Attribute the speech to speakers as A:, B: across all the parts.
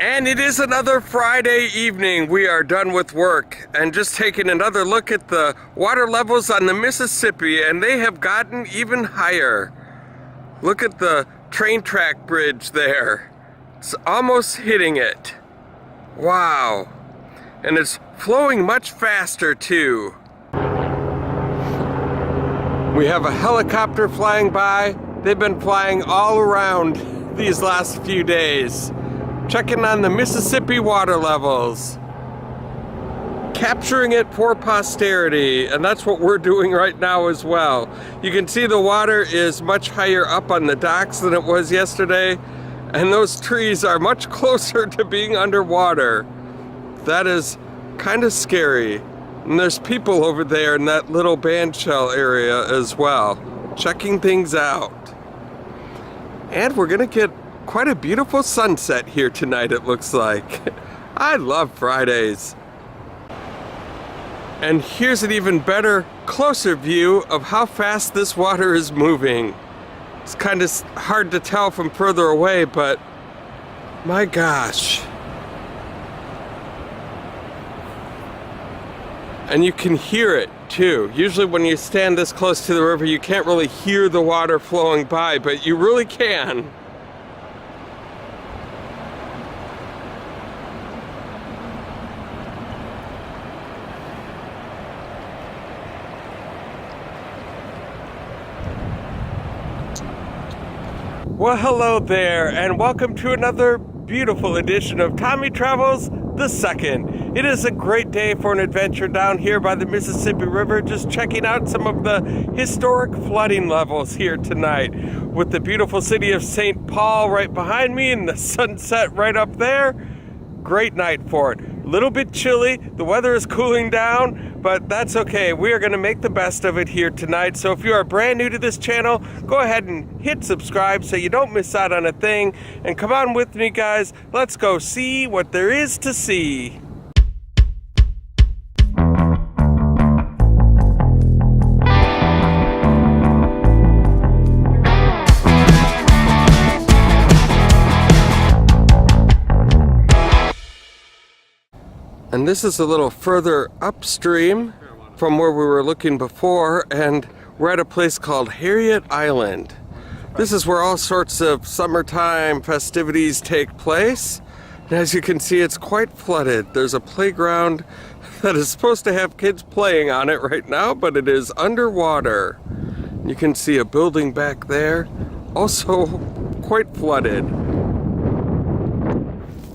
A: And it is another Friday evening. We are done with work and just taking another look at the water levels on the Mississippi, and they have gotten even higher. Look at the train track bridge there. It's almost hitting it. Wow. And it's flowing much faster too. We have a helicopter flying by. They've been flying all around these last few days, checking on the Mississippi water levels, capturing it for posterity, and that's what we're doing right now as well. You can see the water is much higher up on the docks than it was yesterday, and those trees are much closer to being underwater. That is kind of scary. And there's people over there in that little bandshell area as well, checking things out. And we're gonna get quite a beautiful sunset here tonight, it looks like. I love Fridays. And here's an even better, closer view of how fast this water is moving. It's kind of hard to tell from further away, but my gosh. And you can hear it too. Usually when you stand this close to the river, you can't really hear the water flowing by, but you really can. Well, hello there, and welcome to another beautiful edition of Tommy Travels the Second. It is a great day for an adventure down here by the Mississippi River, just checking out some of the historic flooding levels here tonight, with the beautiful city of St. Paul right behind me and the sunset right up there. Great night for it. A little bit chilly, the weather is cooling down, but that's okay. We are going to make the best of it here tonight. So if you are brand new to this channel, go ahead and hit subscribe so you don't miss out on a thing. And come on with me, guys. Let's go see what there is to see. And this is a little further upstream from where we were looking before, and we're at a place called Harriet Island. This is where all sorts of summertime festivities take place. And as you can see, it's quite flooded. There's a playground that is supposed to have kids playing on it right now, but it is underwater. You can see a building back there, also quite flooded.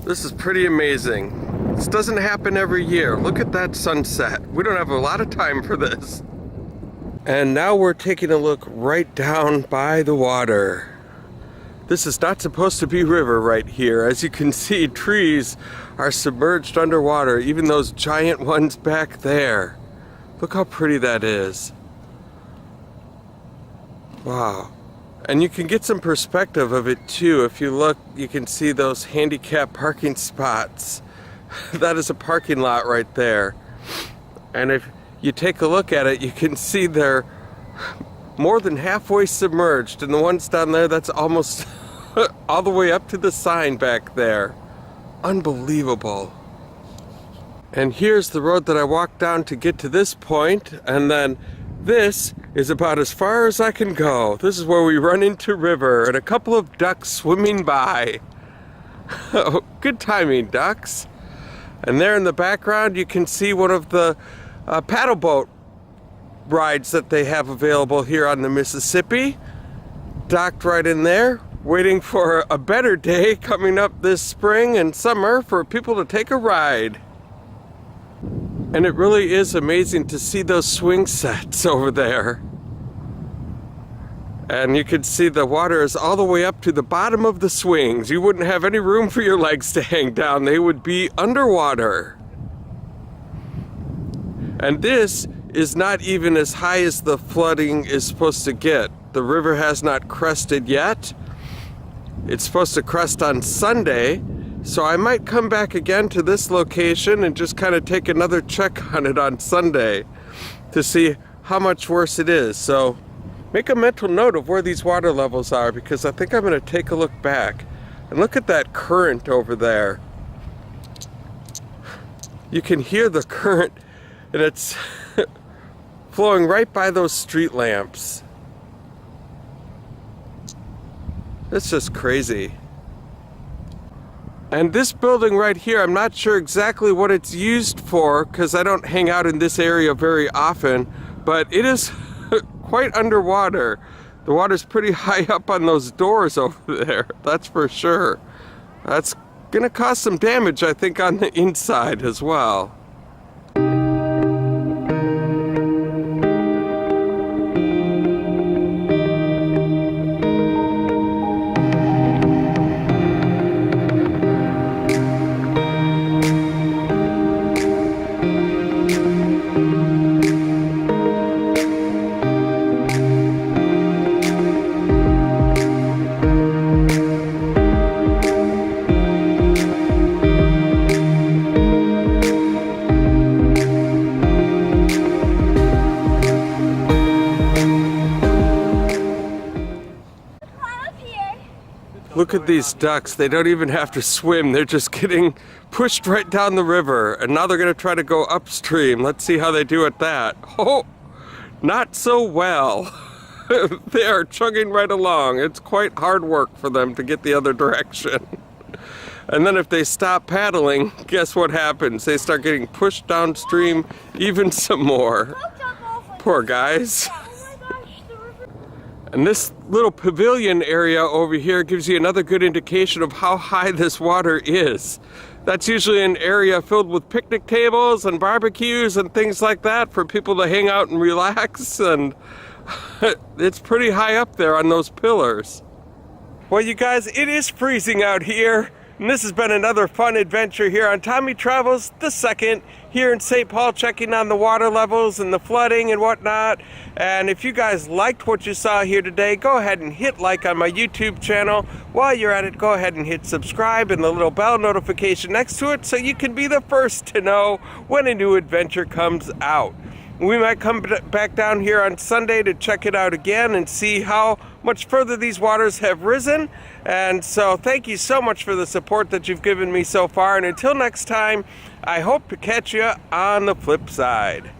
A: This is pretty amazing. This doesn't happen every year. Look at that sunset. We don't have a lot of time for this. And now we're taking a look right down by the water. This is not supposed to be river right here. As you can see, trees are submerged underwater, even those giant ones back there. Look how pretty that is. Wow. And you can get some perspective of it too. If you look, you can see those handicap parking spots. That is a parking lot right there. And if you take a look at it, you can see they're more than halfway submerged. And the ones down there, that's almost all the way up to the sign back there. Unbelievable. And here's the road that I walked down to get to this point. And then this is about as far as I can go. This is where we run into river and a couple of ducks swimming by. Oh, good timing, ducks. And there in the background, you can see one of the paddle boat rides that they have available here on the Mississippi. Docked right in there, waiting for a better day coming up this spring and summer for people to take a ride. And it really is amazing to see those swing sets over there. And you can see the water is all the way up to the bottom of the swings. You wouldn't have any room for your legs to hang down. They would be underwater. And this is not even as high as the flooding is supposed to get. The river has not crested yet. It's supposed to crest on Sunday. So I might come back again to this location and just kind of take another check on it on Sunday to see how much worse it is. So make a mental note of where these water levels are, because I think I'm going to take a look back. And look at that current over there. You can hear the current, and it's flowing right by those street lamps. It's just crazy. And this building right here, I'm not sure exactly what it's used for because I don't hang out in this area very often, but it is quite underwater. The water's pretty high up on those doors over there, that's for sure. That's gonna cause some damage, I think, on the inside as well. Look at these ducks, they don't even have to swim, they're just getting pushed right down the river, and now they're gonna try to go upstream. Let's see how they do at that. Oh, not so well. They are chugging right along. It's quite hard work for them to get the other direction. And then if they stop paddling, guess what happens? They start getting pushed downstream even some more. Poor guys. And this little pavilion area over here gives you another good indication of how high this water is. That's usually an area filled with picnic tables and barbecues and things like that for people to hang out and relax, and it's pretty high up there on those pillars. Well, you guys, it is freezing out here, and this has been another fun adventure here on Tommy Travels II here in St. Paul, checking on the water levels and the flooding and whatnot. And if you guys liked what you saw here today, go ahead and hit like on my YouTube channel. While you're at it, go ahead and hit subscribe and the little bell notification next to it so you can be the first to know when a new adventure comes out. We might come back down here on Sunday to check it out again and see how much further these waters have risen. And so thank you so much for the support that you've given me so far. And until next time, I hope to catch you on the flip side.